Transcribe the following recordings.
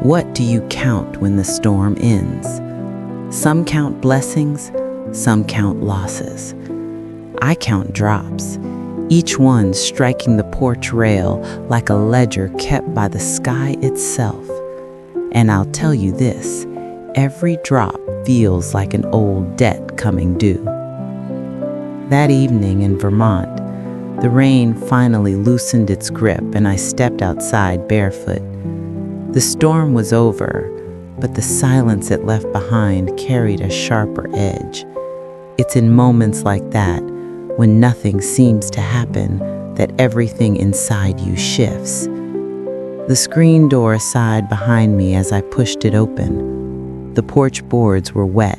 What do you count when the storm ends? Some count blessings, some count losses. I count drops, each one striking the porch rail like a ledger kept by the sky itself. And I'll tell you this, every drop feels like an old debt coming due. That evening in Vermont, the rain finally loosened its grip and I stepped outside barefoot. The storm was over, but the silence it left behind carried a sharper edge. It's in moments like that, when nothing seems to happen, that everything inside you shifts. The screen door sighed behind me as I pushed it open. The porch boards were wet,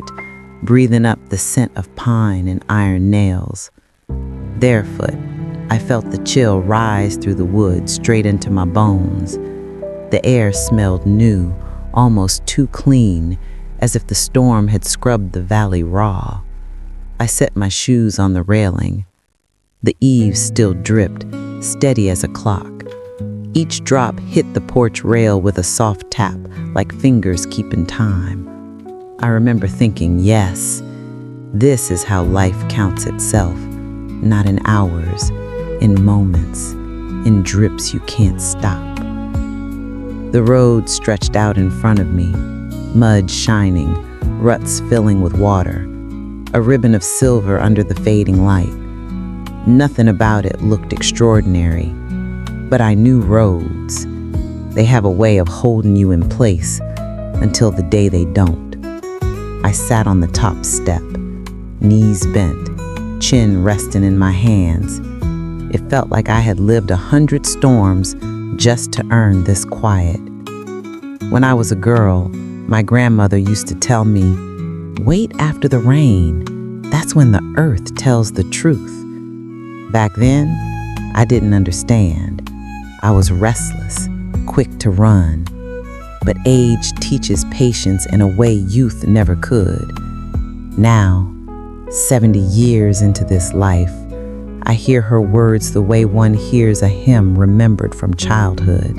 breathing up the scent of pine and iron nails. Barefoot, I felt the chill rise through the wood straight into my bones. The air smelled new, almost too clean, as if the storm had scrubbed the valley raw. I set my shoes on the railing. The eaves still dripped, steady as a clock. Each drop hit the porch rail with a soft tap, like fingers keeping time. I remember thinking, yes, this is how life counts itself, not in hours, in moments, in drips you can't stop. The road stretched out in front of me, mud shining, ruts filling with water, a ribbon of silver under the fading light. Nothing about it looked extraordinary, but I knew roads. They have a way of holding you in place until the day they don't. I sat on the top step, knees bent, chin resting in my hands. It felt like I had lived 100 storms just to earn this quiet. When I was a girl, my grandmother used to tell me, "Wait after the rain. That's when the earth tells the truth." Back then, I didn't understand. I was restless, quick to run. But age teaches patience in a way youth never could. Now, 70 years into this life, I hear her words the way one hears a hymn remembered from childhood.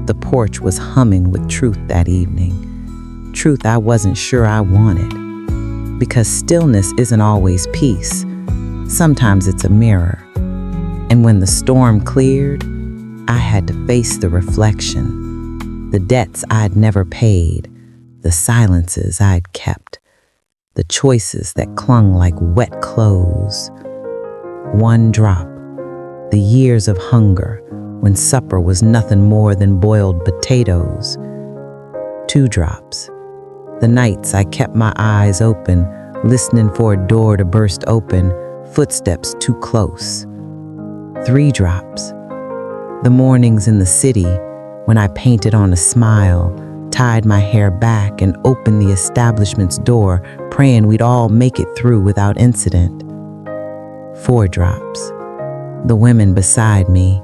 The porch was humming with truth that evening, truth I wasn't sure I wanted. Because stillness isn't always peace. Sometimes it's a mirror. And when the storm cleared, I had to face the reflection, the debts I'd never paid, the silences I'd kept, the choices that clung like wet clothes. One drop, the years of hunger, when supper was nothing more than boiled potatoes. 2 drops, the nights I kept my eyes open, listening for a door to burst open, footsteps too close. 3 drops, the mornings in the city when I painted on a smile, tied my hair back and opened the establishment's door, praying we'd all make it through without incident. 4 drops, the women beside me,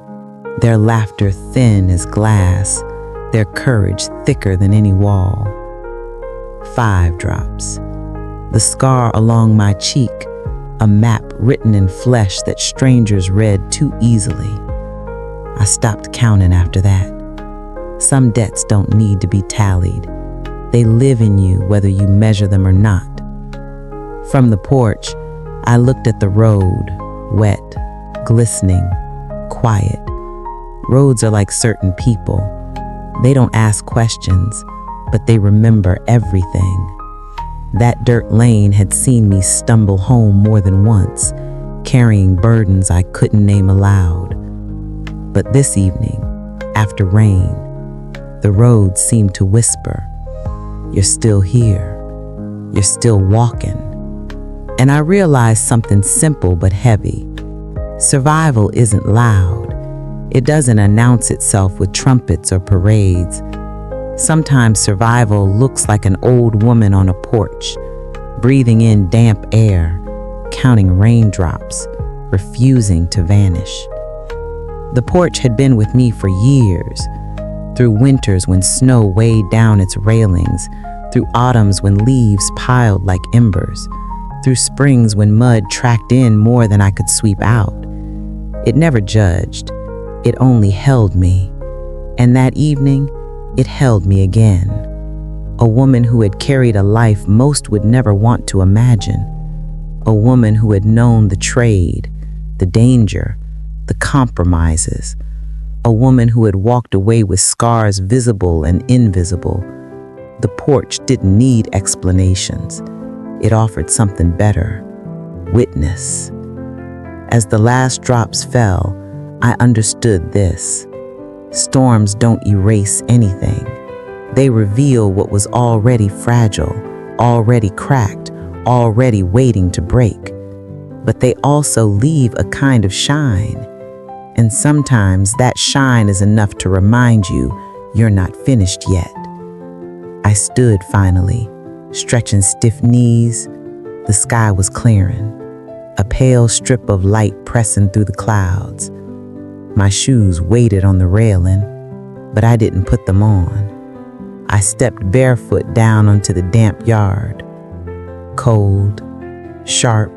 their laughter thin as glass, their courage thicker than any wall. 5 drops, the scar along my cheek, a map written in flesh that strangers read too easily. I stopped counting after that. Some debts don't need to be tallied. They live in you whether you measure them or not. From the porch, I looked at the road, wet, glistening, quiet. Roads are like certain people. They don't ask questions, but they remember everything. That dirt lane had seen me stumble home more than once, carrying burdens I couldn't name aloud. But this evening, after rain, the road seemed to whisper, "You're still here. You're still walking." And I realized something simple but heavy. Survival isn't loud. It doesn't announce itself with trumpets or parades. Sometimes survival looks like an old woman on a porch, breathing in damp air, counting raindrops, refusing to vanish. The porch had been with me for years, through winters when snow weighed down its railings, through autumns when leaves piled like embers, through springs when mud tracked in more than I could sweep out. It never judged, it only held me. And that evening, It held me again. A woman who had carried a life most would never want to imagine. A woman who had known the trade, the danger, the compromises. A woman who had walked away with scars visible and invisible. The porch didn't need explanations. It offered something better: witness. As the last drops fell, I understood this. Storms don't erase anything. They reveal what was already fragile, already cracked, already waiting to break. But they also leave a kind of shine. And sometimes that shine is enough to remind you you're not finished yet. I stood finally, stretching stiff knees. The sky was clearing, a pale strip of light pressing through the clouds. My shoes waited on the railing, but I didn't put them on. I stepped barefoot down onto the damp yard. Cold, sharp,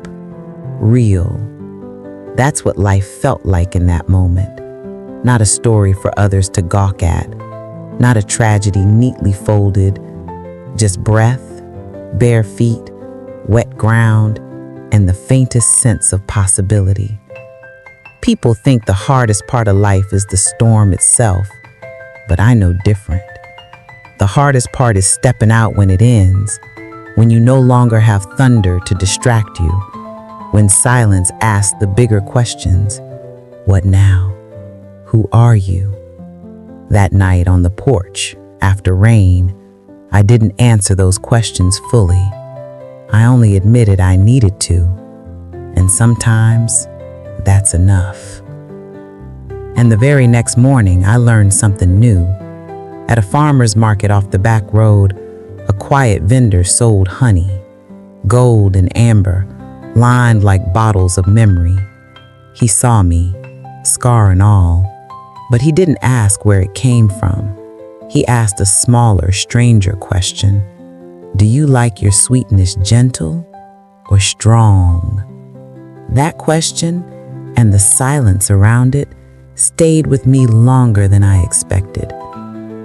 real. That's what life felt like in that moment. Not a story for others to gawk at. Not a tragedy neatly folded. Just breath, bare feet, wet ground, and the faintest sense of possibility. People think the hardest part of life is the storm itself, but I know different. The hardest part is stepping out when it ends, when you no longer have thunder to distract you, when silence asks the bigger questions. What now? Who are you? That night on the porch, after rain, I didn't answer those questions fully. I only admitted I needed to, and sometimes that's enough. And the very next morning, I learned something new. At a farmer's market off the back road, a quiet vendor sold honey, gold and amber, lined like bottles of memory. He saw me, scar and all, but he didn't ask where it came from. He asked a smaller, stranger question. Do you like your sweetness gentle or strong? That question and the silence around it stayed with me longer than I expected.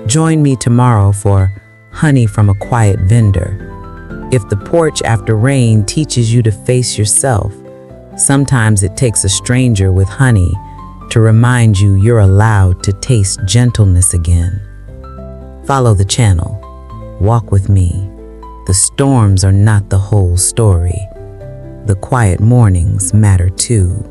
Join me tomorrow for Honey from a Quiet Vendor. If the porch after rain teaches you to face yourself, sometimes it takes a stranger with honey to remind you you're allowed to taste gentleness again. Follow the channel. Walk with me. The storms are not the whole story. The quiet mornings matter too.